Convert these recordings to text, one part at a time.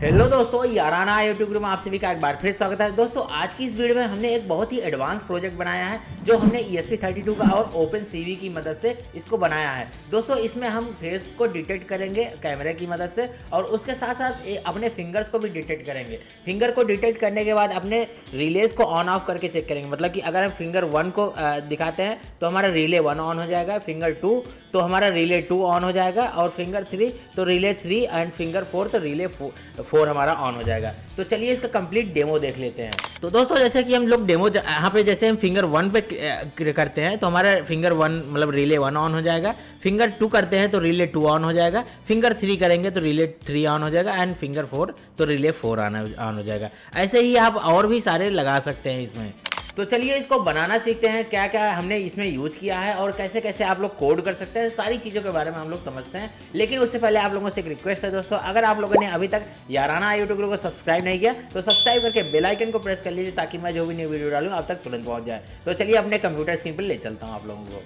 Hello दोस्तों, याराना YouTube group में आप सभी का एक बार फिर स्वागत है। दोस्तों, आज की इस वीडियो में हमने एक बहुत ही एडवांस प्रोजेक्ट बनाया है जो हमने ESP32 का और OpenCV की मदद से इसको बनाया है। दोस्तों, इसमें हम फेस को डिटेक्ट करेंगे कैमरे की मदद से और उसके साथ साथ अपने फिंगर्स को भी डिटेक्ट करेंगे। फिंगर को डिटेक्ट करने के बाद अपने रिलेज को ऑन ऑफ करके चेक करेंगे। मतलब कि अगर हम फिंगर 1 को दिखाते हैं तो हमारा रिले 1 ऑन हो जाएगा, फिंगर 2 तो हमारा रिले 2 ऑन हो जाएगा और फिंगर 3 तो रिले 3 एंड फिंगर 4 तो रिले 4 हमारा ऑन हो जाएगा। तो चलिए इसका कंप्लीट डेमो देख लेते हैं। तो दोस्तों, जैसे कि हम लोग डेमो यहाँ पे जैसे हम फिंगर 1 पे करते हैं तो हमारा फिंगर 1 मतलब रिले 1 ऑन हो जाएगा। फिंगर 2 करते हैं तो रिले 2 ऑन हो जाएगा। फिंगर 3 करेंगे तो रिले 3 ऑन हो जाएगा एंड फिंगर 4 तो रिले 4 ऑन हो जाएगा। ऐसे ही आप और भी सारे लगा सकते हैं इसमें। तो चलिए इसको बनाना सीखते हैं, क्या क्या हमने इसमें यूज किया है और कैसे कैसे आप लोग कोड कर सकते हैं, सारी चीज़ों के बारे में हम लोग समझते हैं। लेकिन उससे पहले आप लोगों से एक रिक्वेस्ट है दोस्तों, अगर आप लोगों ने अभी तक याराना यूट्यूब ग्रुप को सब्सक्राइब नहीं किया तो सब्सक्राइब करके बेल आइकन को प्रेस कर लीजिए ताकि मैं जो भी नई वीडियो डालूं आप तक तुरंत पहुंच जाए। तो चलिए अपने कंप्यूटर स्क्रीन पर ले चलता हूँ आप लोगों को।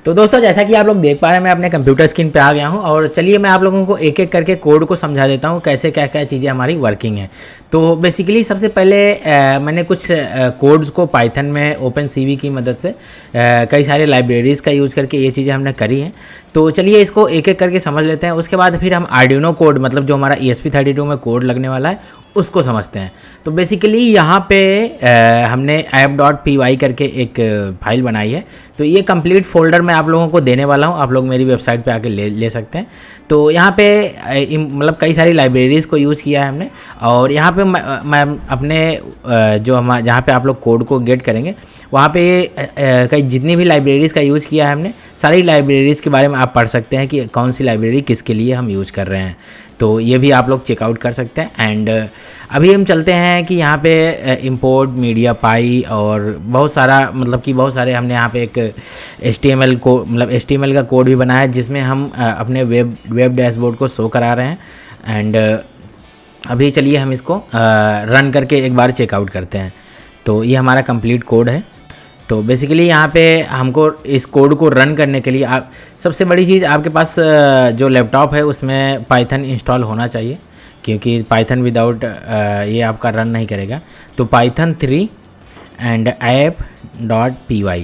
तो दोस्तों, जैसा कि आप लोग देख पा रहे हैं मैं अपने कंप्यूटर स्क्रीन पे आ गया हूं और चलिए मैं आप लोगों को एक एक करके कोड को समझा देता हूं कैसे क्या क्या चीज़ें हमारी वर्किंग है। तो बेसिकली सबसे पहले मैंने कुछ कोड्स को पाइथन में OpenCV की मदद से कई सारे लाइब्रेरीज़ का यूज़ करके ये चीज़ें हमने करी हैं। तो चलिए इसको एक एक करके समझ लेते हैं। उसके बाद फिर हम आर्डिनो कोड मतलब जो हमारा ESP32 में कोड लगने वाला है उसको समझते हैं। तो बेसिकली यहाँ पे हमने app.py करके एक फाइल बनाई है। तो ये कंप्लीट फोल्डर मैं आप लोगों को देने वाला हूँ, आप लोग मेरी वेबसाइट पे आके ले सकते हैं। तो यहाँ पे मतलब कई सारी लाइब्रेरीज़ को यूज़ किया है हमने और यहाँ पे मैं अपने जो हम जहाँ पे आप लोग कोड को गेट करेंगे वहाँ पे कई जितनी भी लाइब्रेरीज़ का यूज़ किया है हमने, सारी लाइब्रेरीज़ के बारे में आप पढ़ सकते हैं कि कौन सी लाइब्रेरी किसके लिए हम यूज़ कर रहे हैं। तो ये भी आप लोग चेकआउट कर सकते हैं। एंड अभी हम चलते हैं कि यहाँ पे इंपोर्ट मीडिया पाई और बहुत सारा मतलब कि बहुत सारे हमने यहाँ पे एक HTML को मतलब HTML का कोड भी बनाया है जिसमें हम अपने वेब डैशबोर्ड को शो करा रहे हैं। एंड अभी चलिए हम इसको रन करके एक बार चेकआउट करते हैं। तो ये हमारा कंप्लीट कोड है। तो बेसिकली यहाँ पे हमको इस कोड को रन करने के लिए आप सबसे बड़ी चीज़ आपके पास जो लैपटॉप है उसमें पाइथन इंस्टॉल होना चाहिए, क्योंकि पाइथन विदाउट ये आपका रन नहीं करेगा। तो पाइथन 3 एंड app.py।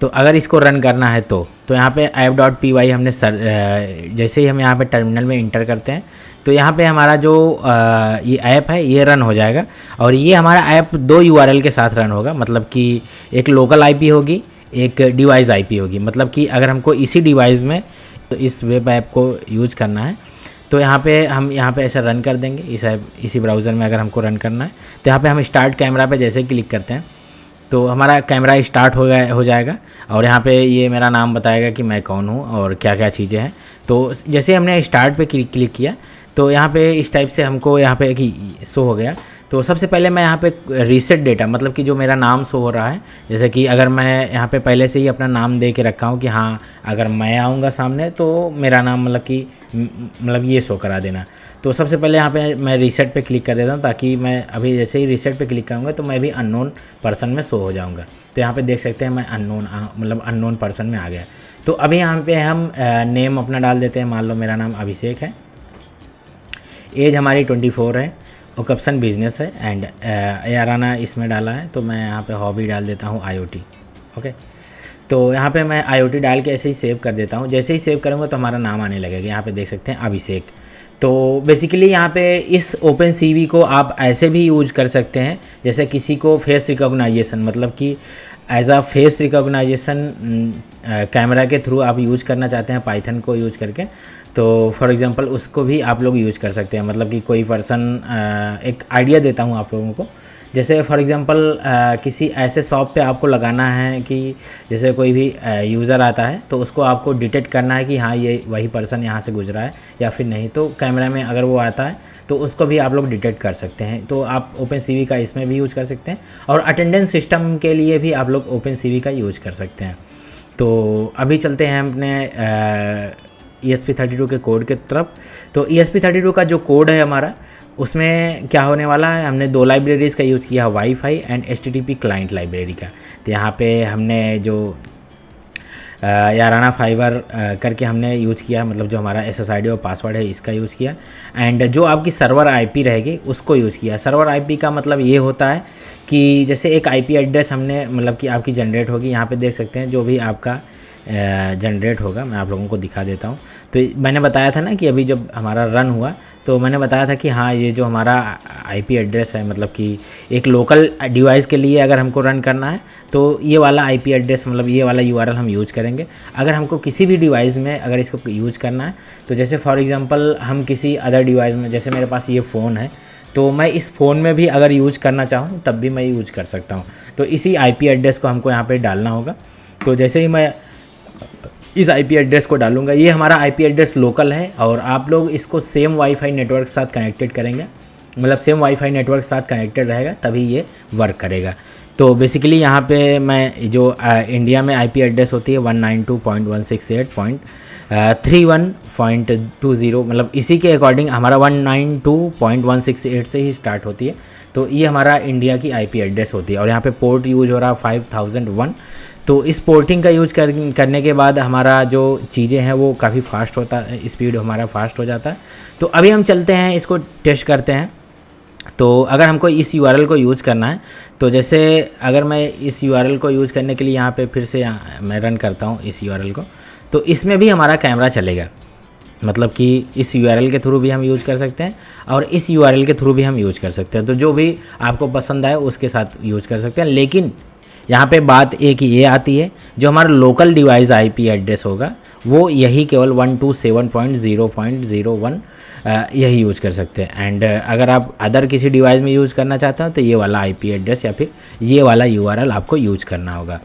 तो अगर इसको रन करना है तो यहाँ पे app.py हमने जैसे ही हम यहाँ पे टर्मिनल में इंटर करते हैं तो यहाँ पे हमारा जो ये ऐप है ये रन हो जाएगा। और ये हमारा ऐप 2 URL के साथ रन होगा, मतलब कि एक लोकल IP होगी, एक डिवाइस IP होगी। मतलब कि अगर हमको इसी डिवाइस में तो इस वेब ऐप को यूज करना है तो यहाँ पे हम यहाँ पे ऐसे रन कर देंगे इसी ब्राउज़र में। अगर हमको रन करना है तो यहाँ पे हम स्टार्ट कैमरा पे जैसे क्लिक करते हैं तो हमारा कैमरा स्टार्ट हो जाएगा और यहाँ पे ये मेरा नाम बताएगा कि मैं कौन हूँ और क्या क्या चीज़ें हैं। तो जैसे हमने स्टार्ट पे क्लिक किया तो यहाँ पे इस टाइप से हमको यहाँ पे एक शो हो गया। तो सबसे पहले मैं यहाँ पे रीसेट डेटा मतलब कि जो मेरा नाम शो हो रहा है, जैसे कि अगर मैं यहाँ पे पहले से ही अपना नाम दे के रखा हूँ कि हाँ अगर मैं आऊँगा सामने तो मेरा नाम मतलब ये शो करा देना। तो सबसे पहले यहाँ पे मैं रीसेट पे क्लिक कर देता हूँ ताकि मैं अभी जैसे ही रीसेट पे क्लिक करूँगा तो मैं भी अननोन पर्सन में शो हो जाऊँगा। तो यहाँ पे देख सकते हैं मैं अननोन पर्सन में आ गया। तो अभी यहाँ पे हम नेम अपना डाल देते हैं। मान लो मेरा नाम अभिषेक है, एज हमारी 24 है, ऑक्यूपेशन बिजनेस है एंड याराना इसमें डाला है। तो मैं यहाँ पे हॉबी डाल देता हूँ IoT। ओके, तो यहाँ पे मैं IoT डाल के ऐसे ही सेव कर देता हूँ। जैसे ही सेव करूँगा तो हमारा नाम आने लगेगा। यहाँ पे देख सकते हैं अभिषेक। तो बेसिकली यहाँ पे इस OpenCV को आप ऐसे भी यूज कर सकते हैं जैसे किसी को फेस रिकॉग्नाइजेशन मतलब कि as a face recognition camera के थ्रू आप यूज करना चाहते हैं पाइथन को यूज करके, तो फॉर एग्जांपल उसको भी आप लोग यूज कर सकते हैं। मतलब कि कोई पर्सन एक आइडिया देता हूँ आप लोगों को, जैसे फॉर एग्जांपल किसी ऐसे शॉप पे आपको लगाना है कि जैसे कोई भी यूज़र आता है तो उसको आपको डिटेक्ट करना है कि हाँ ये वही पर्सन यहाँ से गुजरा है या फिर नहीं। तो कैमरा में अगर वो आता है तो उसको भी आप लोग डिटेक्ट कर सकते हैं। तो आप OpenCV का इसमें भी यूज कर सकते हैं और अटेंडेंस सिस्टम के लिए भी आप लोग OpenCV का यूज कर सकते हैं। तो अभी चलते हैं अपने ESP32 के कोड के तरफ। तो ESP32 का जो कोड है हमारा उसमें क्या होने वाला है, हमने 2 लाइब्रेरीज़ का यूज़ किया, wifi and HTTP client library का। तो यहाँ पे हमने जो याराना फाइबर करके हमने यूज़ किया, मतलब जो हमारा SSID और पासवर्ड है इसका यूज़ किया। एंड जो आपकी सर्वर IP रहेगी उसको यूज़ किया। सर्वर IP का मतलब ये होता है कि जैसे एक IP एड्रेस हमने मतलब कि आपकी जनरेट होगी, यहाँ पे देख सकते हैं जो भी आपका जनरेट होगा, मैं आप लोगों को दिखा देता हूँ। तो मैंने बताया था ना कि अभी जब हमारा रन हुआ तो मैंने बताया था कि हाँ ये जो हमारा IP एड्रेस है, मतलब कि एक लोकल डिवाइस के लिए अगर हमको रन करना है तो ये वाला IP एड्रेस, मतलब ये वाला URL हम यूज़ करेंगे। अगर हमको किसी भी डिवाइस में अगर इसको यूज़ करना है तो जैसे फॉर एग्ज़ाम्पल हम किसी अदर डिवाइस में, जैसे मेरे पास ये फ़ोन है तो मैं इस फ़ोन में भी अगर यूज़ करना चाहूँ तब भी मैं यूज़ कर सकता हूँ। तो इसी IP एड्रेस को हमको यहाँ पर डालना होगा। तो जैसे ही मैं इस IP एड्रेस को डालूंगा, ये हमारा IP एड्रेस लोकल है और आप लोग इसको सेम वाईफाई नेटवर्क के साथ कनेक्टेड करेंगे, मतलब सेम वाईफाई नेटवर्क के साथ कनेक्टेड रहेगा तभी ये वर्क करेगा। तो बेसिकली यहाँ पे मैं जो इंडिया में IP एड्रेस होती है 192.168.31.20, मतलब इसी के अकॉर्डिंग हमारा 192.168 से ही स्टार्ट होती है। तो ये हमारा इंडिया की IP एड्रेस होती है और यहाँ पे पोर्ट यूज हो रहा है 5001। तो इस पोर्टिंग का यूज करने के बाद हमारा जो चीज़ें हैं वो काफ़ी फास्ट होता है, स्पीड हमारा फास्ट हो जाता है। तो अभी हम चलते हैं इसको टेस्ट करते हैं। तो अगर हमको इस URL को यूज़ करना है तो जैसे अगर मैं इस URL को यूज़ करने के लिए यहाँ पे फिर से मैं रन करता हूँ इस URL को, तो इसमें भी हमारा कैमरा चलेगा, मतलब कि इस URL के थ्रू भी हम यूज़ कर सकते हैं और इस URL के थ्रू भी हम यूज़ कर सकते हैं। तो जो भी आपको पसंद आए उसके साथ यूज़ कर सकते हैं। लेकिन यहाँ पे बात एक ये आती है, जो हमारा लोकल डिवाइस IP एड्रेस होगा वो यही केवल 127.0.01 यही यूज़ कर सकते हैं। एंड अगर आप अदर किसी डिवाइस में यूज़ करना चाहते हो तो ये वाला IP एड्रेस या फिर ये वाला URL आपको यूज़ करना होगा।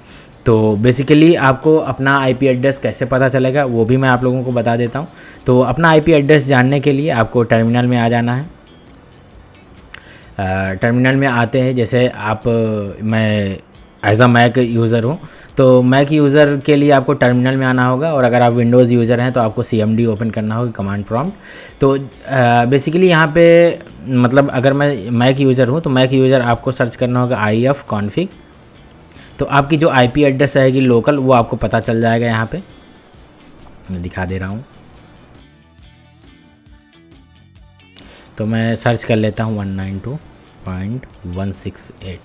तो बेसिकली आपको अपना IP एड्रेस कैसे पता चलेगा वो भी मैं आप लोगों को बता देता हूँ। तो अपना IP एड्रेस जानने के लिए आपको टर्मिनल में आ जाना है। टर्मिनल में आते हैं, जैसे आप मैं एज अ मैक यूज़र हूँ तो मैक यूज़र के लिए आपको टर्मिनल में आना होगा, और अगर आप विंडोज़ यूज़र हैं तो आपको CMD ओपन करना होगा, कमांड प्रॉम्प्ट। तो बेसिकली यहाँ पे मतलब अगर मैं मैक यूज़र हूँ तो मैक यूज़र आपको सर्च करना होगा IF config। तो आपकी जो IP एड्रेस रहेगी लोकल वो आपको पता चल जाएगा। यहाँ पे मैं दिखा दे रहा हूँ, तो मैं सर्च कर लेता हूँ 192.168।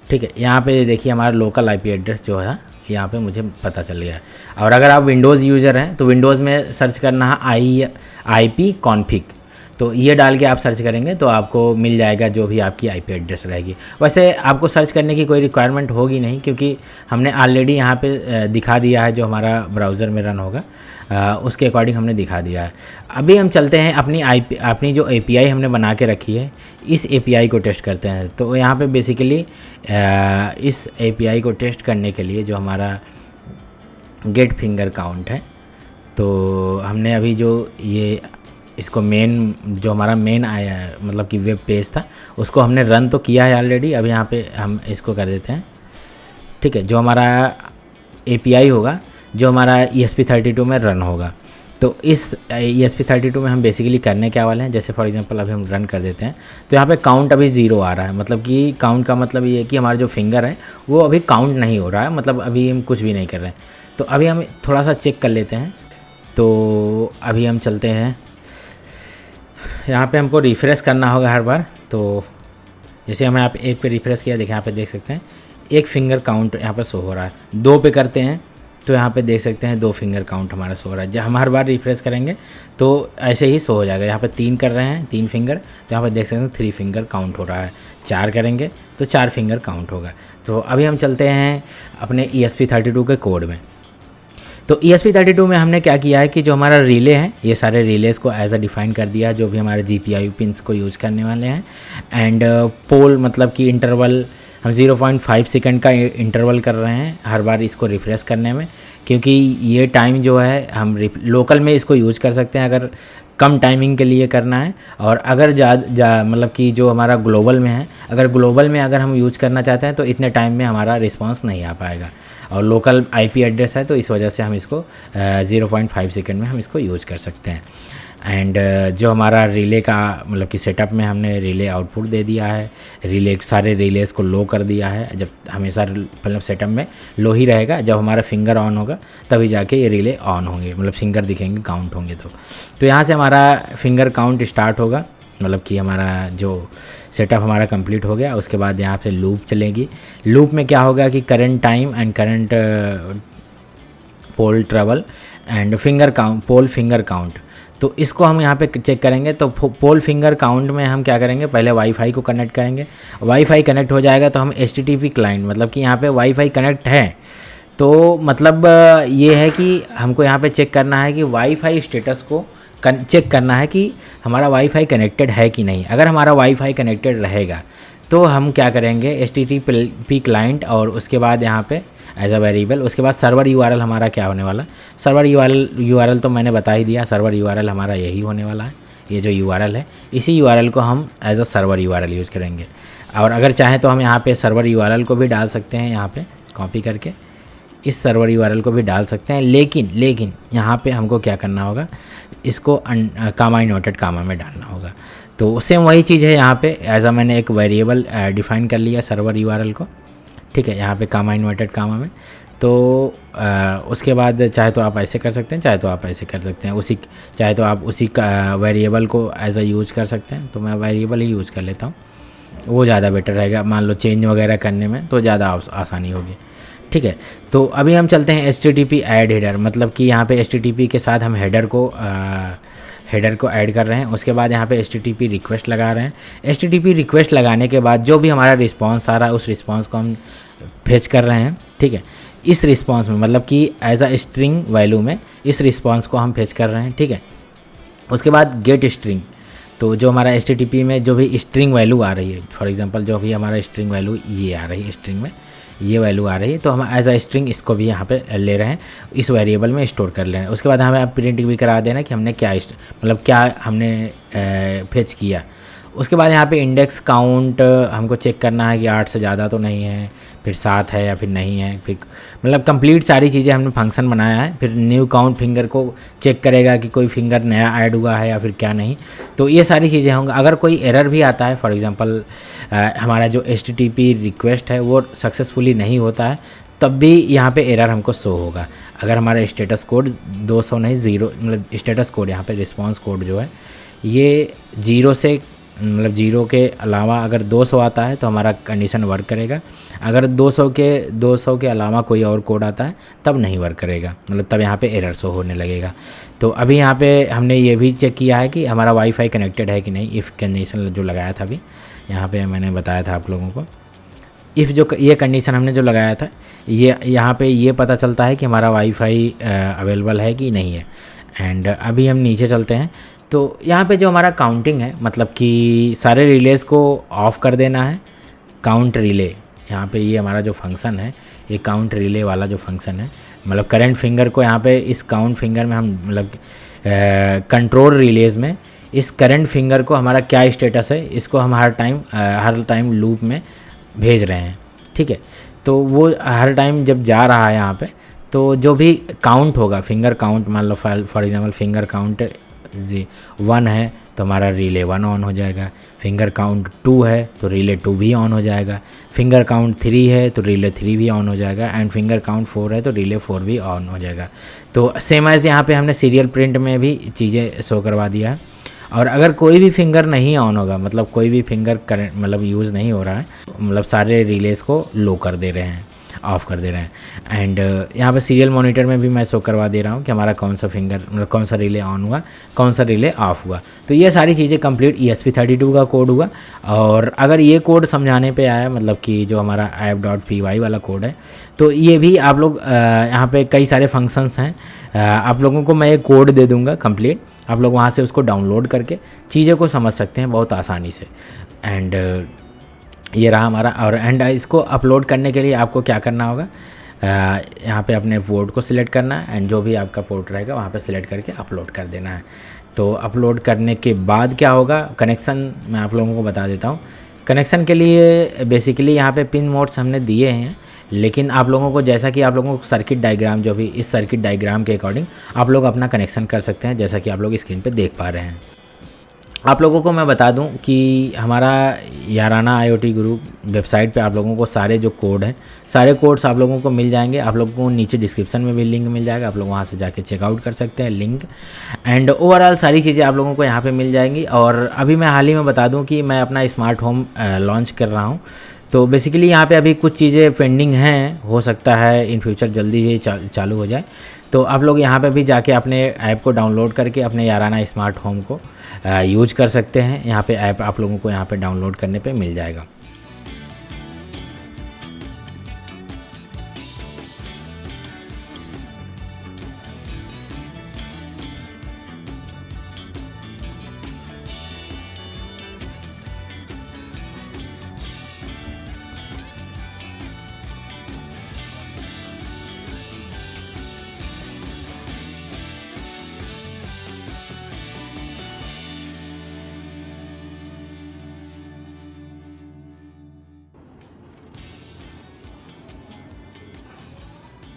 ठीक है, यहाँ पे देखिए हमारा लोकल IP एड्रेस जो है यहाँ पे मुझे पता चल गया है। और अगर आप विंडोज़ यूज़र हैं तो विंडोज़ में सर्च करना है IP config। तो ये डाल के आप सर्च करेंगे तो आपको मिल जाएगा जो भी आपकी IP एड्रेस रहेगी। वैसे आपको सर्च करने की कोई रिक्वायरमेंट होगी नहीं, क्योंकि हमने ऑलरेडी यहाँ पे दिखा दिया है जो हमारा ब्राउज़र में रन होगा उसके अकॉर्डिंग हमने दिखा दिया है। अभी हम चलते हैं अपनी जो API हमने बना के रखी है इस API को टेस्ट करते हैं। तो यहाँ पे बेसिकली इस API को टेस्ट करने के लिए जो हमारा गेट फिंगर काउंट है, तो हमने अभी जो ये इसको मेन जो हमारा मेन आया है मतलब कि वेब पेज था उसको हमने रन तो किया है ऑलरेडी। अब यहाँ पे हम इसको कर देते हैं। ठीक है, जो हमारा API होगा जो हमारा ESP32 में रन होगा, तो इस ESP32 में हम बेसिकली करने क्या वाले हैं, जैसे फॉर एग्जांपल अभी हम रन कर देते हैं तो यहाँ पे काउंट अभी 0 आ रहा है। मतलब कि काउंट का मतलब ये है कि हमारा जो फिंगर है वो अभी काउंट नहीं हो रहा है, मतलब अभी हम कुछ भी नहीं कर रहे हैं। तो अभी हम थोड़ा सा चेक कर लेते हैं। तो अभी हम चलते हैं, यहाँ पे हमको रिफ़्रेश करना होगा हर बार। तो जैसे हमें यहाँ पे एक पे रिफ़्रेश किया, देखिए यहाँ पे देख सकते हैं एक फिंगर काउंट यहाँ पे शो हो रहा है। 2 पे करते हैं तो यहाँ पे देख सकते हैं 2 फिंगर काउंट हमारा शो हो रहा है। जब हम हर बार रिफ़्रेश करेंगे तो ऐसे ही शो हो जाएगा। यहाँ पे 3 कर रहे हैं 3 फिंगर, तो यहाँ पे देख सकते हैं 3 फिंगर काउंट हो रहा है। 4 करेंगे तो 4 फिंगर काउंट होगा। तो अभी हम चलते हैं अपने ESP32 के कोड में। तो ESP32 में हमने क्या किया है कि जो हमारा रिले है ये सारे रिलेज़ को एज अ डिफ़ाइन कर दिया है जो भी हमारे GPIO पिंस को यूज़ करने वाले हैं। एंड पोल मतलब कि इंटरवल हम 0.5 सेकंड का इंटरवल कर रहे हैं हर बार इसको रिफ़्रेश करने में, क्योंकि ये टाइम जो है हम लोकल में इसको यूज़ कर सकते हैं अगर कम टाइमिंग के लिए करना है, और अगर मतलब कि जो हमारा ग्लोबल में है अगर ग्लोबल में अगर हम यूज़ करना चाहते हैं तो इतने टाइम में हमारा रिस्पांस नहीं आ पाएगा। और लोकल IP एड्रेस है तो इस वजह से हम इसको 0.5 सेकंड में हम इसको यूज़ कर सकते हैं। एंड जो हमारा रिले का मतलब कि सेटअप में हमने रिले आउटपुट दे दिया है, रिले सारे रिलेज़ को लो कर दिया है। जब हमेशा मतलब सेटअप में लो ही रहेगा, जब हमारा फिंगर ऑन होगा तभी जाके ये रिले ऑन होंगे, मतलब फिंगर दिखेंगे काउंट होंगे। तो यहाँ से हमारा फिंगर काउंट स्टार्ट होगा, मतलब कि हमारा जो सेटअप हमारा कंप्लीट हो गया। उसके बाद यहाँ पे लूप चलेगी। लूप में क्या होगा कि current time and current pole travel and finger count, pole finger count. तो इसको हम यहाँ पे चेक करेंगे। तो पोल फिंगर काउंट में हम क्या करेंगे, पहले वाईफाई को कनेक्ट करेंगे। वाईफाई कनेक्ट हो जाएगा तो हम HTTP क्लाइंट, मतलब कि यहाँ पे वाईफाई कनेक्ट है तो मतलब ये है कि हमको यहाँ पे चेक करना है कि वाईफाई स्टेटस को चेक करना है कि हमारा वाईफाई कनेक्टेड है कि नहीं। अगर हमारा वाईफाई कनेक्टेड रहेगा तो हम क्या करेंगे, HTTP क्लाइंट और उसके बाद यहाँ पे एज अ वेरिएबल, उसके बाद सर्वर URL हमारा क्या होने वाला। सर्वर URL तो मैंने बता ही दिया, सर्वर URL हमारा यही होने वाला है। ये जो URL है इसी URL को हम as a server URL use करेंगे। और अगर चाहें तो हम यहाँ पे सर्वर URL को भी डाल सकते हैं, यहाँ पे कॉपी करके इस सर्वर URL को भी डाल सकते हैं। लेकिन यहाँ पे हमको क्या करना होगा, इसको कामा इनवर्टेड कामा में डालना होगा। तो सेम वही चीज़ है यहाँ पे, एज अ मैंने एक वेरिएबल डिफाइन कर लिया सर्वर URL को, ठीक है, यहाँ पे कामा इनवर्टेड कामा में। तो उसके बाद चाहे तो आप ऐसे कर सकते हैं, चाहे तो आप ऐसे कर सकते हैं, चाहे तो आप उसी का वेरिएबल को एज अ यूज़ कर सकते हैं। तो मैं वेरिएबल ही यूज़ कर लेता हूँ, वो ज़्यादा बेटर रहेगा। मान लो चेंज वगैरह करने में तो ज़्यादा आसानी होगी, ठीक है। तो अभी हम चलते हैं HTTP ऐड हेडर, मतलब कि यहाँ पे HTTP के साथ हम हेडर को ऐड कर रहे हैं। उसके बाद यहाँ पे HTTP रिक्वेस्ट लगा रहे हैं। HTTP रिक्वेस्ट लगाने के बाद जो भी हमारा रिस्पांस आ रहा है उस रिस्पांस को हम फेच कर रहे हैं, ठीक है। इस रिस्पांस में मतलब कि एज अ स्ट्रिंग वैल्यू में इस रिस्पांस को हम फेच कर रहे हैं, ठीक है। उसके बाद गेट स्ट्रिंग, तो जो हमारा HTTP में जो भी स्ट्रिंग वैल्यू आ रही है, फॉर एग्जांपल जो भी हमारा स्ट्रिंग वैल्यू ये आ रही है, स्ट्रिंग में ये वैल्यू आ रही है, तो हम एज अ स्ट्रिंग इसको भी यहाँ पे ले रहे हैं, इस वेरिएबल में स्टोर कर ले रहे हैं। उसके बाद हमें प्रिंट भी करा देना कि हमने क्या मतलब क्या हमने फेच किया। उसके बाद यहाँ पे इंडेक्स काउंट हमको चेक करना है कि 8 से ज़्यादा तो नहीं है, फिर 7 है या फिर नहीं है, फिर मतलब कंप्लीट सारी चीज़ें हमने फंक्शन बनाया है। फिर न्यू काउंट फिंगर को चेक करेगा कि कोई फिंगर नया ऐड हुआ है या फिर क्या नहीं। तो ये सारी चीज़ें होंगी। अगर कोई एरर भी आता है, फॉर एग्जांपल हमारा जो HTTP रिक्वेस्ट है वो सक्सेसफुली नहीं होता है, तब भी यहाँ पे एरर हमको शो होगा। अगर हमारा स्टेटस कोड 200 नहीं 0, मतलब स्टेटस कोड यहाँ पे रिस्पॉन्स कोड जो है ये 0 से मतलब 0 के अलावा अगर 200 आता है तो हमारा कंडीशन वर्क करेगा। अगर 200 के अलावा कोई और कोड आता है तब नहीं वर्क करेगा, मतलब तब यहाँ पे एरर शो होने लगेगा। तो अभी यहाँ पे हमने ये भी चेक किया है कि हमारा वाईफाई कनेक्टेड है कि नहीं। इफ़ कंडीशन जो लगाया था अभी यहाँ पे मैंने बताया था आप लोगों को, इफ़ जो ये कंडीशन हमने जो लगाया था ये यहाँ पे ये पता चलता है कि हमारा वाईफाई अवेलेबल है कि नहीं है। एंड अभी हम नीचे चलते हैं। तो यहाँ पे जो हमारा काउंटिंग है, मतलब कि सारे रिलेज़ को ऑफ़ कर देना है। काउंट रिले, यहाँ पे ये हमारा जो फंक्शन है, ये काउंट रिले वाला जो फंक्शन है, मतलब करंट फिंगर को यहाँ पे इस काउंट फिंगर में हम मतलब कंट्रोल रिलेज़ में इस करंट फिंगर को हमारा क्या स्टेटस है इसको हम हर टाइम लूप में भेज रहे हैं, ठीक है। तो वो हर टाइम जब जा रहा है यहाँ पे, तो जो भी काउंट होगा, फिंगर काउंट मान लो फॉर एग्जांपल फिंगर काउंट 1 है तो हमारा रिले 1 ऑन हो जाएगा। फिंगर काउंट 2 है तो रिले 2 भी ऑन हो जाएगा। फिंगर काउंट 3 है तो रिले 3 भी ऑन हो जाएगा। एंड फिंगर काउंट 4 है तो रिले 4 भी ऑन हो जाएगा। तो सेम एज यहाँ पे हमने सीरियल प्रिंट में भी चीज़ें शो करवा दिया है। और अगर कोई भी फिंगर नहीं ऑन होगा, मतलब कोई भी फिंगर करंट मतलब यूज़ नहीं हो रहा है, मतलब सारे रिलेज़ को लो कर दे रहे हैं, ऑफ़ कर दे रहे हैं। एंड यहाँ पे सीरियल मॉनिटर में भी मैं शो करवा दे रहा हूँ कि हमारा कौन सा फिंगर मतलब कौन सा रिले ऑन हुआ, कौन सा रिले ऑफ हुआ। तो ये सारी चीज़ें कंप्लीट ESP32 का कोड हुआ। और अगर ये कोड समझाने पे आया, मतलब कि जो हमारा app.py वाला कोड है, तो ये भी आप लोग यहाँ पे कई सारे फंक्शंस हैं, आप लोगों को मैं एक कोड दे दूँगा कंप्लीट, आप लोग वहाँ से उसको डाउनलोड करके चीज़ों को समझ सकते हैं बहुत आसानी से। एंड ये रहा हमारा। और एंड इसको अपलोड करने के लिए आपको क्या करना होगा, यहाँ पे अपने पोर्ट को सिलेक्ट करना है एंड जो भी आपका पोर्ट रहेगा वहाँ पे सिलेक्ट करके अपलोड कर देना है। तो अपलोड करने के बाद क्या होगा, कनेक्शन मैं आप लोगों को बता देता हूँ। कनेक्शन के लिए बेसिकली यहाँ पे पिन मोड्स हमने दिए हैं, लेकिन आप लोगों को जैसा कि आप लोगों को सर्किट डायग्राम जो भी इस सर्किट डायग्राम के अकॉर्डिंग आप लोग अपना कनेक्शन कर सकते हैं, जैसा कि आप लोग स्क्रीन पे देख पा रहे हैं। आप लोगों को मैं बता दूं कि हमारा याराना IoT ग्रुप वेबसाइट पे आप लोगों को सारे जो कोड हैं, सारे कोड्स आप लोगों को मिल जाएंगे। आप लोगों को नीचे डिस्क्रिप्शन में भी लिंक मिल जाएगा, आप लोग वहां से जाके चेकआउट कर सकते हैं लिंक। एंड ओवरऑल सारी चीज़ें आप लोगों को यहाँ पे मिल जाएंगी। और अभी मैं हाल ही में बता दूँ कि मैं अपना स्मार्ट होम लॉन्च कर रहा हूँ। तो बेसिकली यहाँ पे अभी कुछ चीज़ें पेंडिंग हैं, हो सकता है इन फ्यूचर जल्दी ही चालू हो जाए। तो आप लोग यहाँ पे भी जाके अपने ऐप को डाउनलोड करके अपने याराना स्मार्ट होम को यूज कर सकते हैं। यहाँ पे ऐप आप लोगों को यहाँ पे डाउनलोड करने पे मिल जाएगा।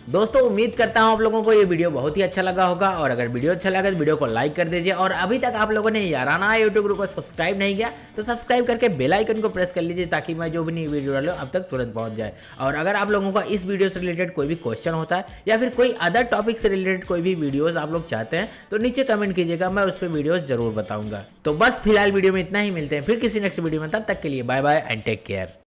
दोस्तों उम्मीद करता हूं आप लोगों को ये वीडियो बहुत ही अच्छा लगा होगा, और अगर वीडियो अच्छा लगा तो वीडियो को लाइक कर दीजिए। और अभी तक आप लोगों ने याराना IoT ग्रुप को सब्सक्राइब नहीं किया तो सब्सक्राइब करके बेल आइकन को प्रेस कर लीजिए, ताकि मैं जो भी नई वीडियो डालूं अब तक तुरंत पहुंच जाए। और अगर आप लोगों का इस वीडियो से रिलेटेड कोई भी क्वेश्चन होता है या फिर कोई अदर टॉपिक से रिलेटेड कोई भी वीडियोज आप लोग चाहते हैं तो नीचे कमेंट कीजिएगा, मैं उस पर वीडियोज जरूर बताऊंगा। तो बस फिलहाल वीडियो में इतना ही, मिलते हैं फिर किसी नेक्स्ट वीडियो में, तब तक के लिए bye bye and take care.